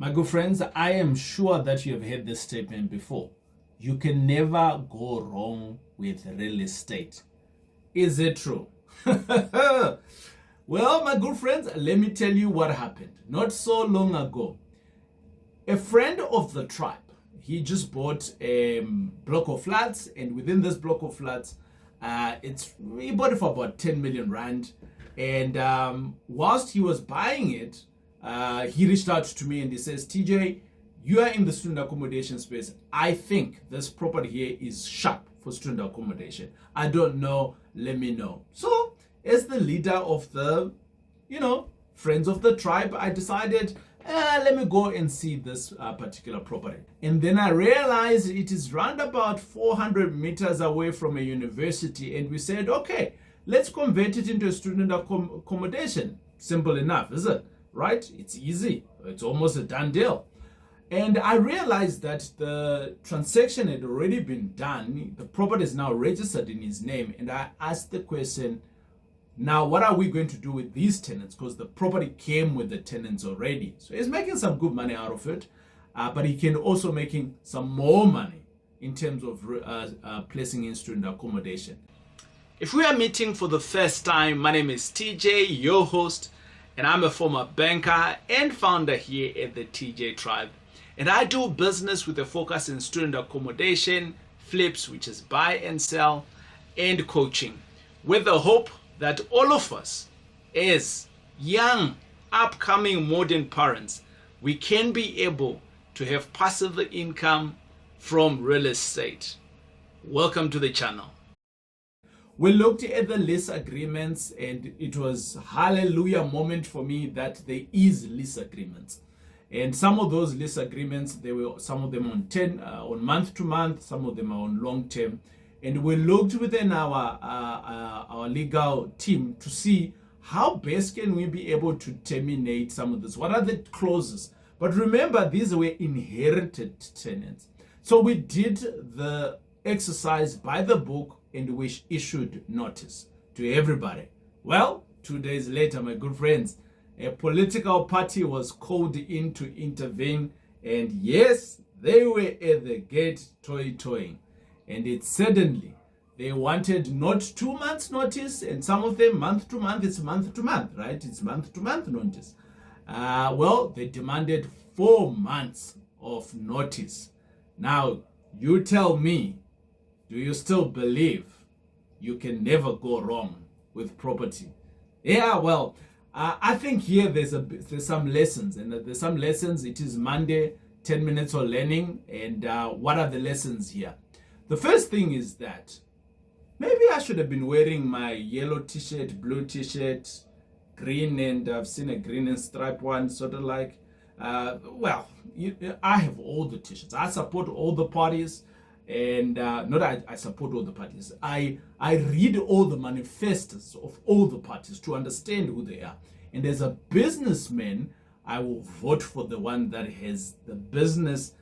My good friends, I am sure that you have heard this statement before. You can never go wrong with real estate. Is it true? Well, my good friends, let me tell you what happened. Not so long ago, a friend of the tribe, he just bought a block of flats, and within this block of flats, he bought it for about 10 million rand. And whilst he was buying it, he reached out to me and he says, TJ, you are in the student accommodation space. I think this property here is sharp for student accommodation. I don't know. Let me know. So as the leader of the, friends of the tribe, I decided, let me go and see this particular property. And then I realized it is round about 400 meters away from a university. And we said, okay, let's convert it into a student accommodation. Simple enough, is it? Right? It's easy. It's almost a done deal. And I realized that the transaction had already been done. The property is now registered in his name. And I asked the question, now what are we going to do with these tenants? Because the property came with the tenants already. So he's making some good money out of it. But he can also making some more money in terms of placing in student accommodation. If we are meeting for the first time, my name is TJ, your host, and I'm a former banker and founder here at the TJ Tribe. And I do business with a focus in student accommodation, flips, which is buy and sell, and coaching, with the hope that all of us, as young, upcoming modern parents, we can be able to have passive income from real estate. Welcome to the channel. We looked at the lease agreements, and it was hallelujah moment for me that there is lease agreements. And some of those lease agreements, some of them on month to month, some of them are on long term. And we looked within our legal team to see how best can we be able to terminate some of this. What are the clauses? But remember, these were inherited tenants. So we did the exercise by the book, and we issued notice to everybody. Well, 2 days later, my good friends, a political party was called in to intervene, and yes, they were at the gate toying. And it suddenly, they wanted not 2 months notice, and some of them month to month. It's month to month, right? It's month to month notice. Well, they demanded 4 months of notice. Now, you tell me, do you still believe you can never go wrong with property? Yeah, well, I think here there's some lessons, and there's some lessons. It is Monday, 10 minutes of learning, and what are the lessons here? The first thing is that maybe I should have been wearing my yellow t-shirt, blue t-shirt, green, and I've seen a green and stripe one, sort of like, I have all the t-shirts. I support all the parties, and I support all the parties. I read all the manifestos of all the parties to understand who they are. And as a businessman, I will vote for the one that has the business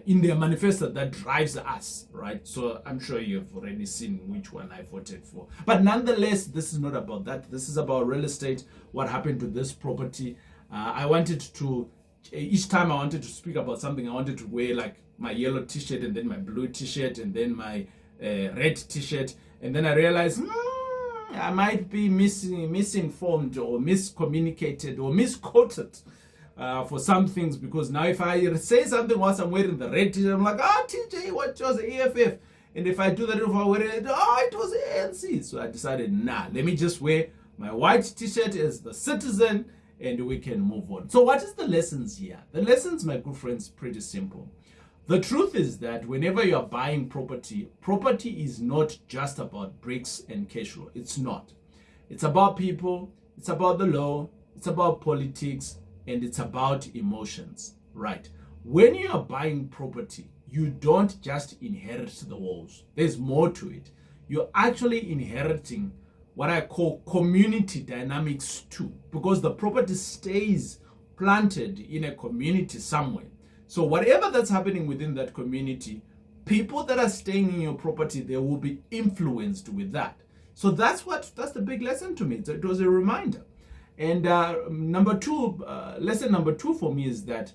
in their manifesto that drives us, right? So I'm sure you've already seen which one I voted for. But nonetheless, this is not about that. This is about real estate, what happened to this property. Each time I wanted to speak about something, I wanted to wear like my yellow t-shirt and then my blue t-shirt and then my red t-shirt. And then I realized, I might be misinformed or miscommunicated or misquoted for some things, because now if I say something whilst I'm wearing the red t-shirt, I'm like, TJ, what was the EFF? And if I do that, if I wear it, it was ANC. So I decided, let me just wear my white t-shirt as the citizen, and we can move on. So what is the lessons here? The lessons, my good friends, pretty simple. The truth is that whenever you are buying property is not just about bricks and cash flow. It's not. It's about people, it's about the law, it's about politics, and it's about emotions, right? When you are buying property, you don't just inherit the walls. There's more to it. You're actually inheriting what I call community dynamics too, because the property stays planted in a community somewhere. So whatever that's happening within that community, people that are staying in your property, they will be influenced with that. So that's the big lesson to me. It was a reminder. And lesson number two for me is that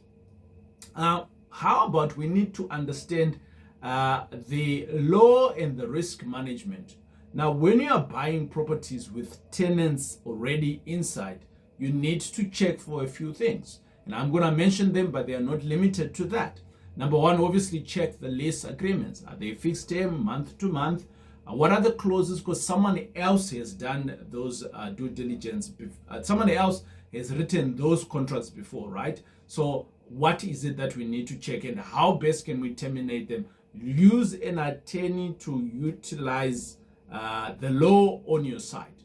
how about we need to understand the law and the risk management. Now, when you are buying properties with tenants already inside, you need to check for a few things. And I'm going to mention them, but they are not limited to that. Number one, obviously check the lease agreements. Are they fixed term, month to month? What are the clauses? Because someone else has done those due diligence. Someone else has written those contracts before, right? So what is it that we need to check, and how best can we terminate them? Use an attorney to utilize the law on your side.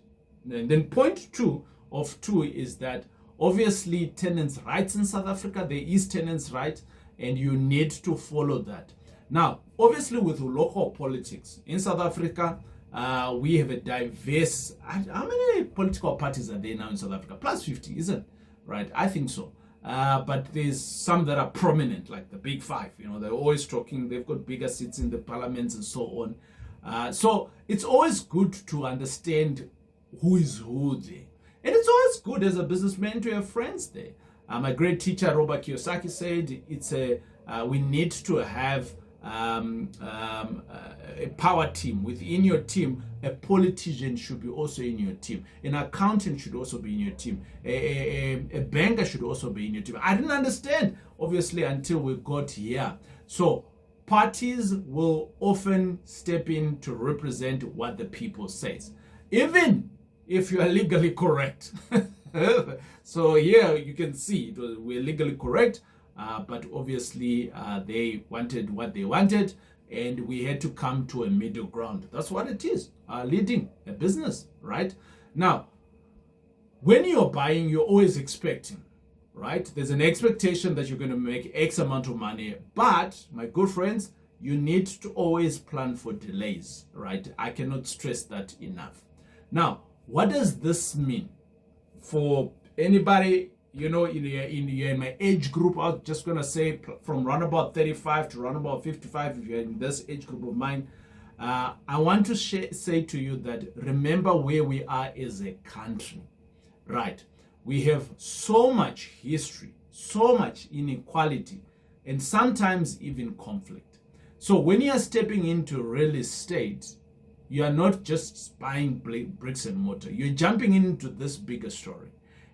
And then point two is that obviously tenants' rights in South Africa, there is tenants' rights, and you need to follow that. Now, obviously with local politics in South Africa, we have a diverse, how many political parties are there now in South Africa? Plus 50, isn't it? Right, I think so. But there's some that are prominent, like the big five. You know, they're always talking, they've got bigger seats in the parliaments and so on. So it's always good to understand who is who there. And it's always good as a businessman to have friends there. My great teacher, Robert Kiyosaki, said we need to have a power team. Within your team, a politician should be also in your team. An accountant should also be in your team. A banker should also be in your team. I didn't understand, obviously, until we got here. So parties will often step in to represent what the people says, even if you are legally correct. So here you can see we're legally correct, but obviously they wanted what they wanted, and we had to come to a middle ground. That's what it is, leading a business, right? Now, when you're buying, you're always expecting, right? There's an expectation that you're going to make X amount of money, but my good friends, you need to always plan for delays, right? I cannot stress that enough. Now, what does this mean for anybody, you know, in my age group? I'm just going to say from around about 35 to around about 55, if you're in this age group of mine. I want to say to you that remember where we are as a country, right? We have so much history, so much inequality, and sometimes even conflict. So when you are stepping into real estate, you are not just buying bricks and mortar. You're jumping into this bigger story.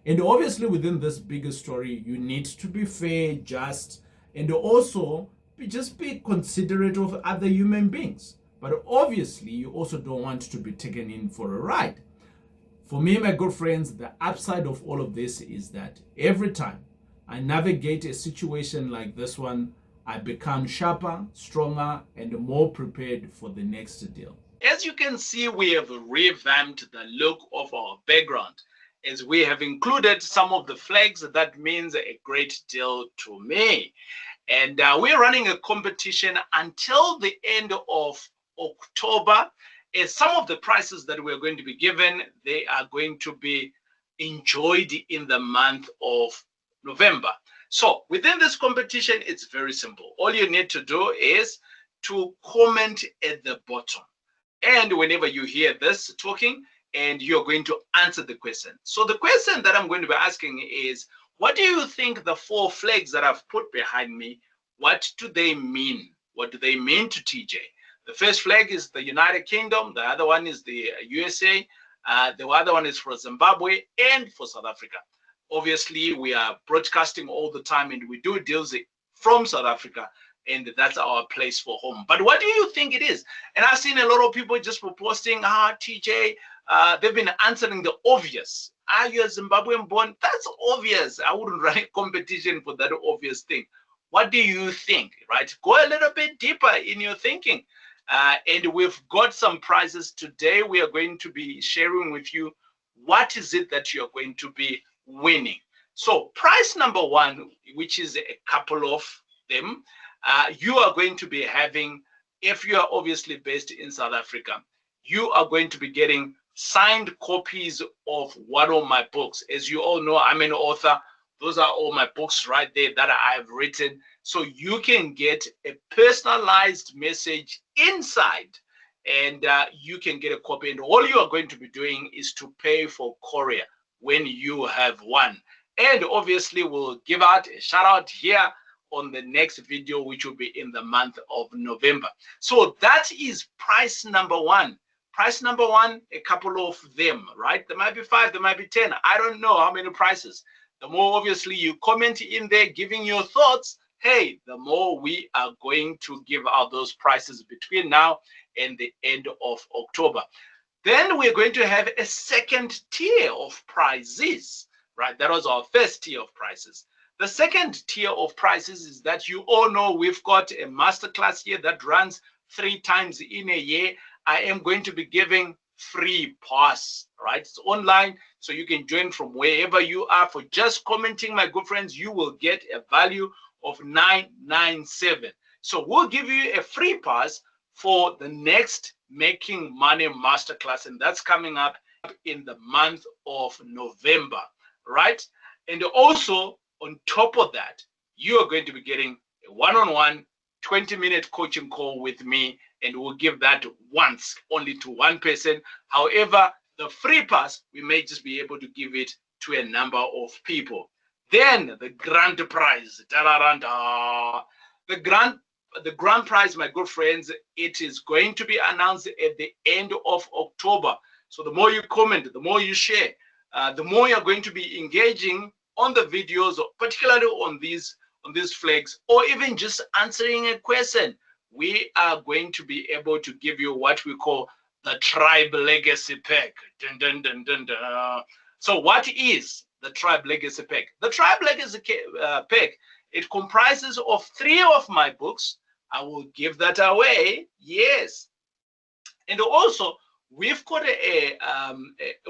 And obviously within this bigger story, you need to be fair, just, and also just be considerate of other human beings. But obviously, you also don't want to be taken in for a ride. For me, my good friends, the upside of all of this is that every time I navigate a situation like this one, I become sharper, stronger, and more prepared for the next deal. As you can see, we have revamped the look of our background, as we have included some of the flags that means a great deal to me. And we're running a competition until the end of October. As some of the prizes that we're going to be given, they are going to be enjoyed in the month of November. So within this competition, it's very simple. All you need to do is to comment at the bottom. And whenever you hear this talking, and you're going to answer the question. So the question that I'm going to be asking is, what do you think the 4 flags that I've put behind me, what do they mean? What do they mean to TJ? The first flag is the United Kingdom. The other one is the USA. The other one is for Zimbabwe and for South Africa. Obviously, we are broadcasting all the time, and we do deals from South Africa, and that's our place for home. But what do you think it is? And I've seen a lot of people just posting, TJ, they've been answering the obvious. Are you a Zimbabwean born? That's obvious. I wouldn't run a competition for that obvious thing. What do you think, right? Go a little bit deeper in your thinking. And we've got some prizes today. We are going to be sharing with you what is it that you're going to be winning. So prize number 1, which is a couple of them, you are going to be having, if you are obviously based in South Africa, you are going to be getting signed copies of one of my books. As you all know, I'm an author. Those are all my books right there that I've written. So you can get a personalized message inside, and you can get a copy. And all you are going to be doing is to pay for courier. when you have won. And obviously, we'll give out a shout out here on the next video, which will be in the month of November. So that is price number one. Price number one, a couple of them, right? There might be 5, there might be 10. I don't know how many prices. The more obviously you comment in there giving your thoughts, hey, the more we are going to give out those prices between now and the end of October. Then we're going to have a second tier of prices, right? That was our first tier of prices. The second tier of prices is that you all know we've got a masterclass here that runs 3 times in a year. I am going to be giving free pass, right? It's online, so you can join from wherever you are. For just commenting, my good friends, you will get a value of $997. So we'll give you a free pass for the next Making Money Masterclass, and that's coming up in the month of November, right? And also, on top of that, you are going to be getting a one-on-one 20-minute coaching call with me, and we'll give that once, only to one person. However, the free pass, we may just be able to give it to a number of people. Then the grand prize, the grand prize, my good friends, it is going to be announced at the end of October. So the more you comment, the more you share, the more you're going to be engaging on the videos, particularly on these flags, or even just answering a question, we are going to be able to give you what we call the Tribe Legacy Pack. Dun, dun, dun, dun, dun. So what is the Tribe Legacy Pack? The Tribe Legacy Pack, it comprises of 3 of my books. I will give that away, yes. And also, we've got a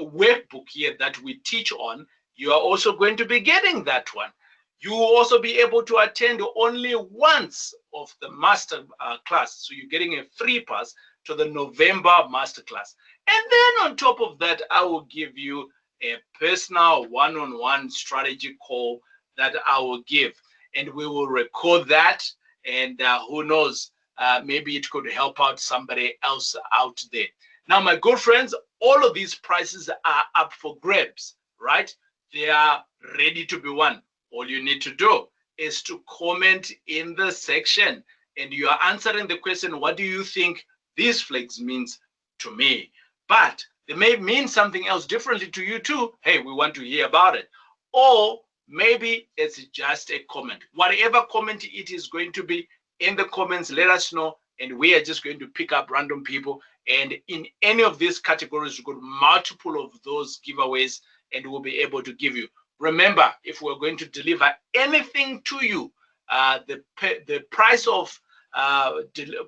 workbook here that we teach on. You are also going to be getting that one. You will also be able to attend only once of the master class. So you're getting a free pass to the November master class. And then on top of that, I will give you a personal one-on-one strategy call that I will give. And we will record that. And who knows, maybe it could help out somebody else out there. Now, my good friends, all of these prices are up for grabs, right? They are ready to be won. All you need to do is to comment in the section, and you are answering the question, what do you think these flags means to me? But they may mean something else differently to you too. Hey, we want to hear about it. Or maybe it's just a comment. Whatever comment it is going to be in the comments, let us know, and we are just going to pick up random people. And in any of these categories, we've got multiple of those giveaways, and we'll be able to give you. Remember, if we're going to deliver anything to you, the price of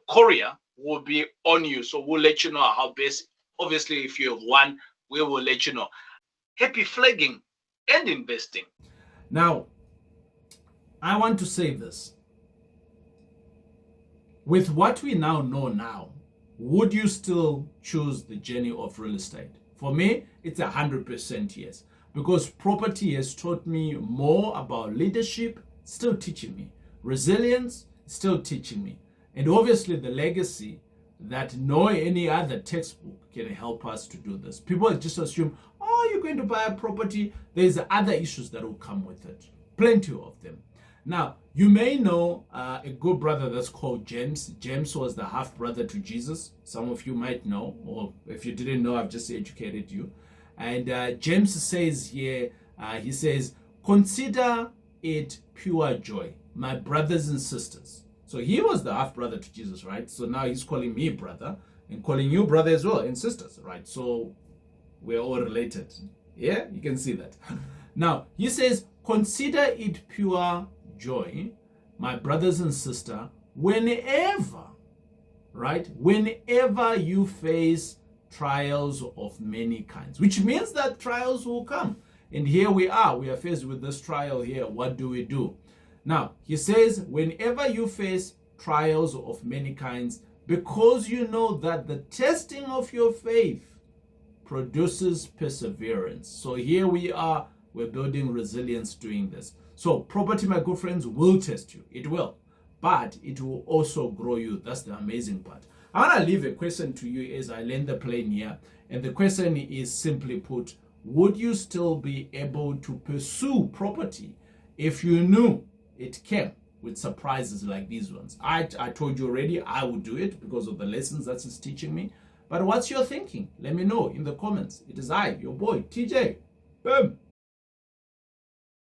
courier will be on you. So we'll let you know how best. Obviously, if you have won, we will let you know. Happy flagging and investing. Now, I want to say this. With what we now know now, would you still choose the journey of real estate? For me, it's 100% yes. Because property has taught me more about leadership, still teaching me. Resilience, still teaching me. And obviously the legacy that no any other textbook can help us to do this. People just assume, oh, you're going to buy a property. There's other issues that will come with it. Plenty of them. Now, you may know a good brother that's called James. James was the half brother to Jesus. Some of you might know, or if you didn't know, I've just educated you. And James says here, he says, consider it pure joy, my brothers and sisters. So he was the half brother to Jesus, right? So now he's calling me brother and calling you brother as well and sisters, right? So we're all related. Yeah, you can see that. Now he says, consider it pure joy, my brothers and sisters, whenever, right? Whenever you face trials of many kinds, which means that trials will come. And here we are faced with this trial here. What do we do? Now, he says, whenever you face trials of many kinds, because you know that the testing of your faith produces perseverance. So here we are, we're building resilience doing this. So property, my good friends, will test you. It will. But it will also grow you. That's the amazing part. I want to leave a question to you as I land the plane here. And the question is simply put, Would you still be able to pursue property if you knew it came with surprises like these ones? I told you already I would do it because of the lessons that it's teaching me. But what's your thinking? Let me know in the comments. It is I, your boy, TJ. Boom.